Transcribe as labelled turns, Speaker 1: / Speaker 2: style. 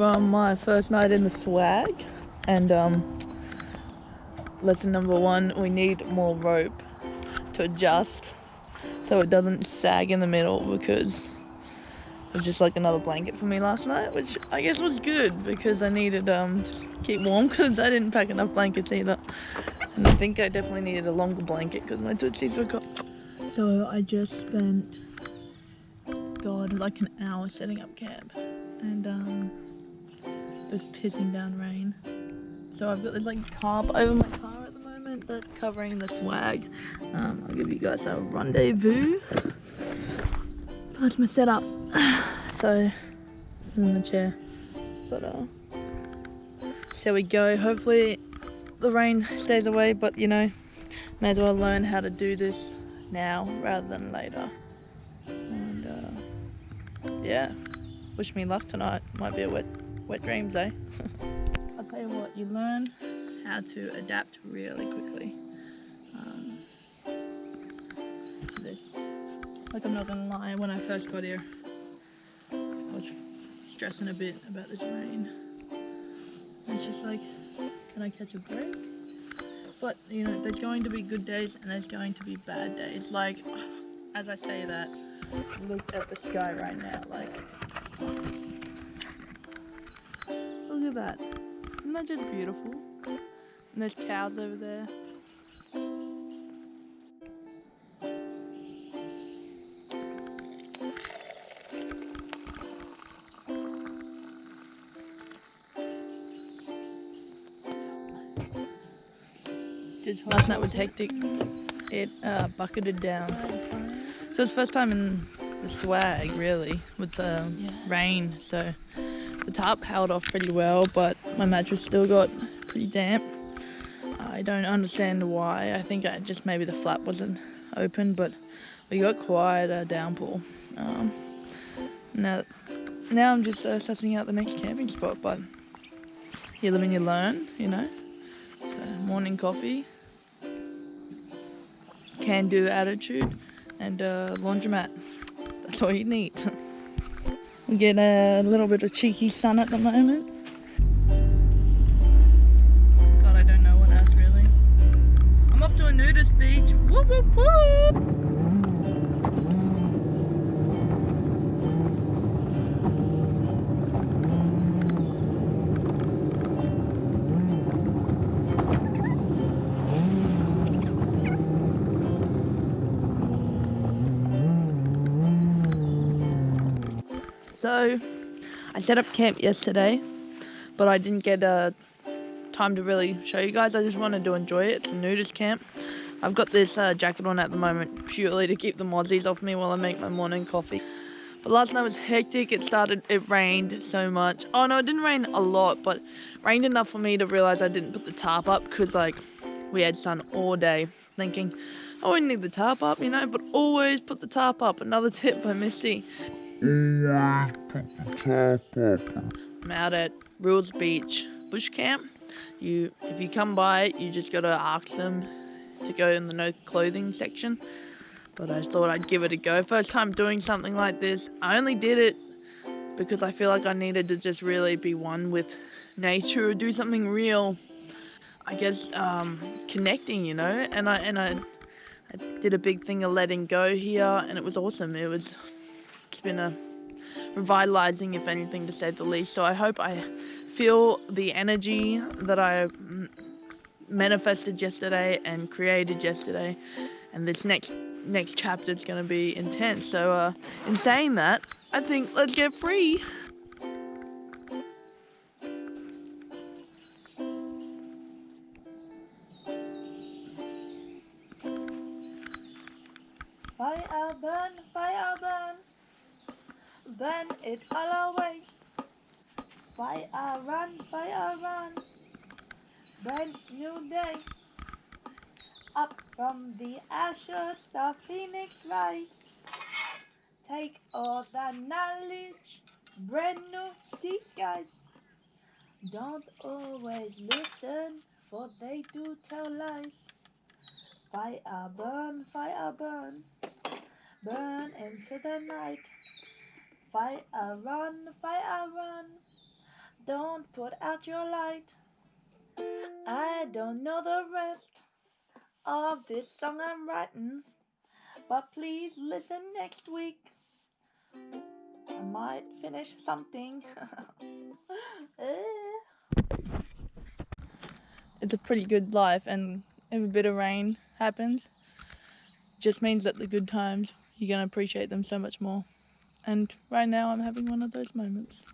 Speaker 1: from my first night in the swag, and lesson number one, we need more rope to adjust so it doesn't sag in the middle, because it was just like another blanket for me last night, which I guess was good because I needed to keep warm, because I didn't pack enough blankets either, and I think I definitely needed a longer blanket because my tootsies were cold. So I just spent like an hour setting up camp, and it was pissing down rain. So I've got this like tarp over my car at the moment that's covering the swag. I'll give you guys a rendezvous. That's my setup. So this is my chair, but so we go. Hopefully the rain stays away, but you know, may as well learn how to do this now rather than later. And yeah, wish me luck tonight. Might be a wet dreams, eh? I'll tell you what, you learn how to adapt really quickly to this. Like, I'm not gonna lie, when I first got here, I was stressing a bit about this rain. It's just like, can I catch a break? But, you know, there's going to be good days and there's going to be bad days. Like, as I say that, look at the sky right now, like, look at that. Isn't that just beautiful? And there's cows over there. Last night was hectic. It bucketed down. So it's first time in the swag, really, with the rain. So the tarp held off pretty well, but my mattress still got pretty damp. I don't understand why. I think just maybe the flap wasn't open, but we got quite a downpour. Now I'm just sussing out the next camping spot, but you live and you learn, you know. So morning coffee, can-do attitude, and laundromat. That's all you need. We get a little bit of cheeky sun at the moment. God, I don't know what else really. I'm off to a nudist beach. Whoop whoop whoop! So, I set up camp yesterday, but I didn't get time to really show you guys. I just wanted to enjoy it. It's a nudist camp. I've got this jacket on at the moment purely to keep the mozzies off me while I make my morning coffee. But last night was hectic. It rained so much. Oh no, it didn't rain a lot, but it rained enough for me to realize I didn't put the tarp up, because like we had sun all day, thinking, oh, we need the tarp up, you know, but always put the tarp up. Another tip by Misty. Always put the tarp up. I'm out at Rules Beach Bush Camp. If you come by it, you just gotta ask them to go in the no clothing section. But I thought I'd give it a go. First time doing something like this. I only did it because I feel like I needed to just really be one with nature, or do something real. I guess connecting, you know. And I did a big thing of letting go here, and it was awesome. It's been revitalizing, if anything, to say the least. So I hope I feel the energy that I manifested yesterday and created yesterday, and this next chapter is going to be intense. So in saying that, I think let's get free. Fire burn, burn it all away. Fire run, brand new day. Up from the ashes, the phoenix rise. Take all the knowledge, brand new disguise. Don't always listen, for they do tell lies. Fire burn, burn into the night. Fire run, Don't put out your light. I don't know the rest of this song I'm writing, but please listen next week. I might finish something. It's a pretty good life, and if a bit of rain happens, just means that the good times, you're going to appreciate them so much more. And right now I'm having one of those moments.